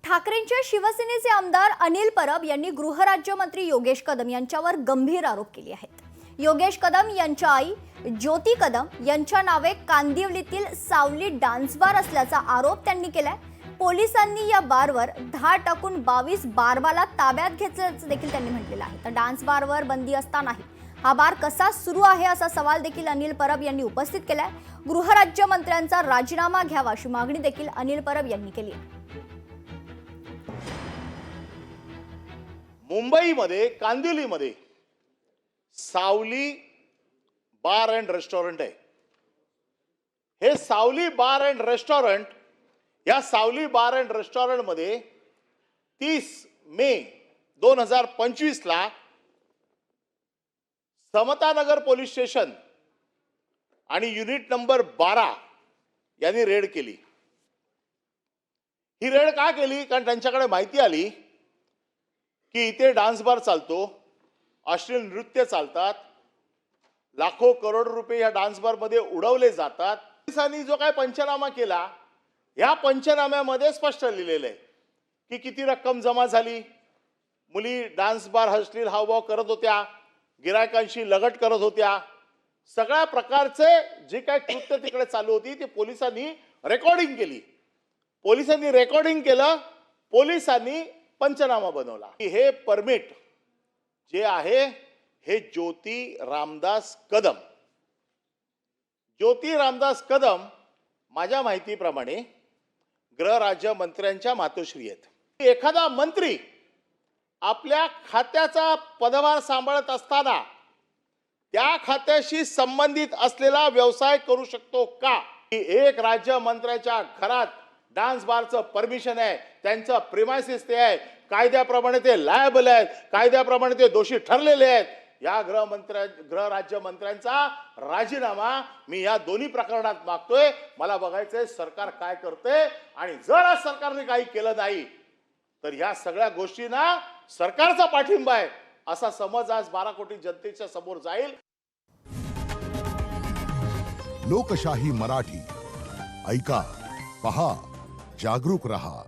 ठाकरेंच्या शिवसेनेचे आमदार अनिल परब यांनी गृहराज्यमंत्री योगेश कदम यांच्यावर गंभीर आरोप केले आहेत। योगेश कदम यांच्या आई ज्योती कदम यांच्या नावे कांदिवलीतील सावली डान्स बार असल्याचा आरोप त्यांनी केलाय। पोलिसांनी या बारवर धाड टाकून 22 बारवाला ताब्यात घेतल्याचं देखील त्यांनी म्हटलेलं आहे। तर डान्स बारवर बंदी असतानाही हा बार कसा सुरू आहे असा सवाल देखील अनिल परब यांनी उपस्थित केलाय। गृहराज्यमंत्र्यांचा राजीनामा घ्यावा अशी मागणी देखील अनिल परब यांनी केली आहे। मुंबईमध्ये कांदिवलीमध्ये सावली बार अँड रेस्टॉरंट आहे। हे सावली बार अँड रेस्टॉरंट, या सावली बार अँड रेस्टॉरंट मध्ये 30 मे 2025 ला समतानगर पोलीस स्टेशन आणि युनिट नंबर 12 यांनी रेड केली। ही रेड का केली? कारण त्यांच्याकडे माहिती आली की इथे डान्स बार चालतो, अश्लील नृत्य चालतात, लाखो करोड रुपये या डान्स बार मध्ये उडवले जातात। पोलिसांनी जो काय पंचनामा केला, या पंचनाम्यामध्ये स्पष्ट लिहिलेलं आहे की किती रक्कम जमा झाली, मुली डान्स बार अश्लील हावभाव करत होत्या, गिरायकांशी लगट करत होत्या, सगळ्या प्रकारचे जे काय कृत्य तिकडे चालू होती ते पोलिसांनी रेकॉर्डिंग केली। पोलिसांनी रेकॉर्डिंग केलं, पोलिसांनी पंचनामा बनवला। हे परमिट जे आहे हे ज्योती रामदास कदम माझ्या माहितीप्रमाणे गृहराज्यमंत्र्यांच्या मातोश्री आहेत। एखादा मंत्री आपल्या खात्याचा पदभार सांभाळत असताना त्या खात्याशी संबंधित असलेला व्यवसाय करू शकतो का? एक राज्यमंत्र्याच्या घरात डान्स बारचं परमिशन आहे, त्यांचं प्रिमायसिस ते आहे, कायद्याप्रमाणे ते लायबल आहेत, कायद्याप्रमाणे ते दोषी ठरलेले आहेत। या गृहराज्यमंत्र्यांचा राजीनामा मी या दोन्ही प्रकरणात मागतोय। मला बघायचंय सरकार काय करते, आणि जर आज सरकारने काही केलं नाही तर ह्या सगळ्या गोष्टींना सरकारचा पाठिंबा आहे असा समज आज 12 कोटी जनतेच्या समोर जाईल। लोकशाही मराठी ऐका, पहा, जागरूक रहा।